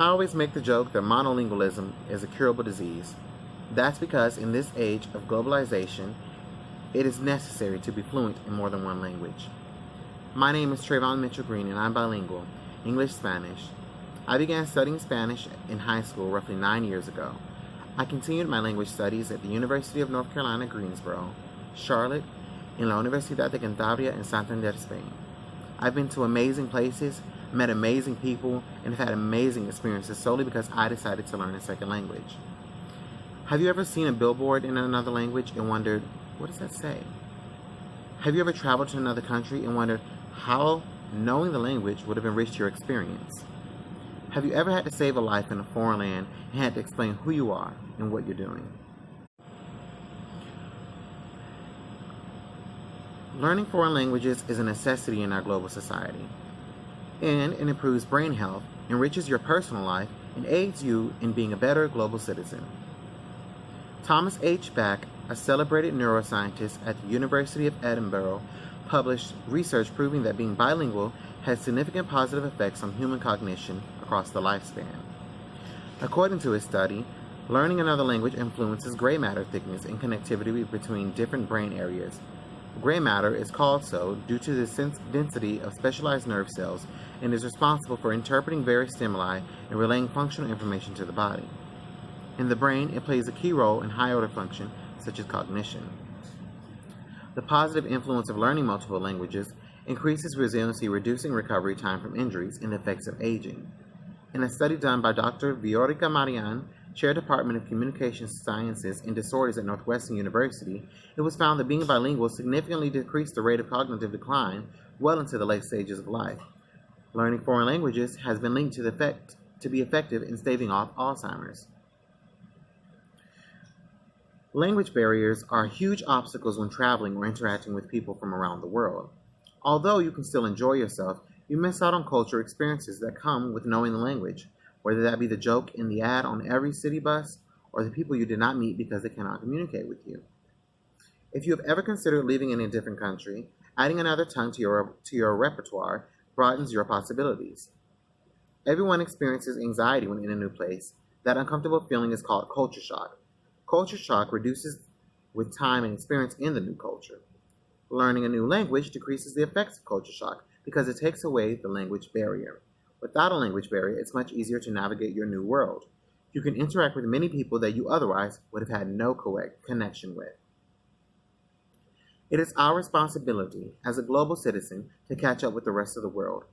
I always make the joke that monolingualism is a curable disease. That's because in this age of globalization, it is necessary to be fluent in more than one language. My name is Tre'von Mitchell-Green and I'm bilingual, English-Spanish. I began studying Spanish in high school roughly 9 years ago. I continued my language studies at the University of North Carolina, Greensboro, Charlotte, and La Universidad de Cantabria in Santander, Spain. I've been to amazing places, met amazing people, and have had amazing experiences solely because I decided to learn a second language. Have you ever seen a billboard in another language and wondered, what does that say? Have you ever traveled to another country and wondered how knowing the language would have enriched your experience? Have you ever had to save a life in a foreign land and had to explain who you are and what you're doing? Learning foreign languages is a necessity in our global society, and it improves brain health, enriches your personal life, and aids you in being a better global citizen. Thomas H. Back, a celebrated neuroscientist at the University of Edinburgh, published research proving that being bilingual has significant positive effects on human cognition across the lifespan. According to his study, learning another language influences gray matter thickness and connectivity between different brain areas. Gray matter is called so due to the density of specialized nerve cells and is responsible for interpreting various stimuli and relaying functional information to the body. In the brain, it plays a key role in high-order function, such as cognition. The positive influence of learning multiple languages increases resiliency, reducing recovery time from injuries and the effects of aging. In a study done by Dr. Viorica Marian, Chair Department of Communication Sciences and Disorders at Northwestern University, it was found that being bilingual significantly decreased the rate of cognitive decline well into the late stages of life. Learning foreign languages has been linked to be effective in staving off Alzheimer's. Language barriers are huge obstacles when traveling or interacting with people from around the world. Although you can still enjoy yourself, you miss out on cultural experiences that come with knowing the language, whether that be the joke in the ad on every city bus or the people you did not meet because they cannot communicate with you. If you have ever considered living in a different country, adding another tongue to your repertoire broadens your possibilities. Everyone experiences anxiety when in a new place. That uncomfortable feeling is called culture shock. Culture shock reduces with time and experience in the new culture. Learning a new language decreases the effects of culture shock because it takes away the language barrier. Without a language barrier, it's much easier to navigate your new world. You can interact with many people that you otherwise would have had no connection with. It is our responsibility as a global citizen to catch up with the rest of the world.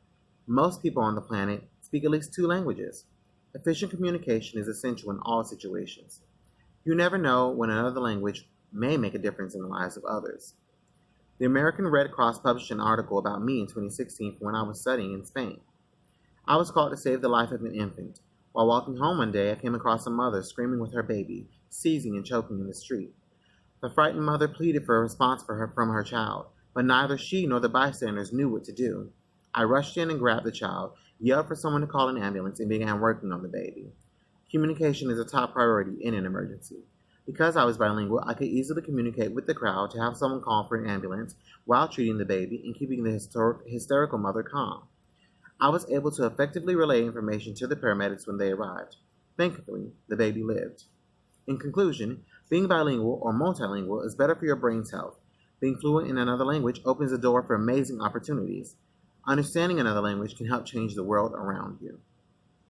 Most people on the planet speak at least 2 languages. Efficient communication is essential in all situations. You never know when another language may make a difference in the lives of others. The American Red Cross published an article about me in 2016 when I was studying in Spain. I was called to save the life of an infant. While walking home one day, I came across a mother screaming with her baby, seizing and choking in the street. The frightened mother pleaded for a response from her child, but neither she nor the bystanders knew what to do. I rushed in and grabbed the child, yelled for someone to call an ambulance, and began working on the baby. Communication is a top priority in an emergency. Because I was bilingual, I could easily communicate with the crowd to have someone call for an ambulance while treating the baby and keeping the hysterical mother calm. I was able to effectively relay information to the paramedics when they arrived. Thankfully, the baby lived. In conclusion, being bilingual or multilingual is better for your brain's health. Being fluent in another language opens the door for amazing opportunities. Understanding another language can help change the world around you.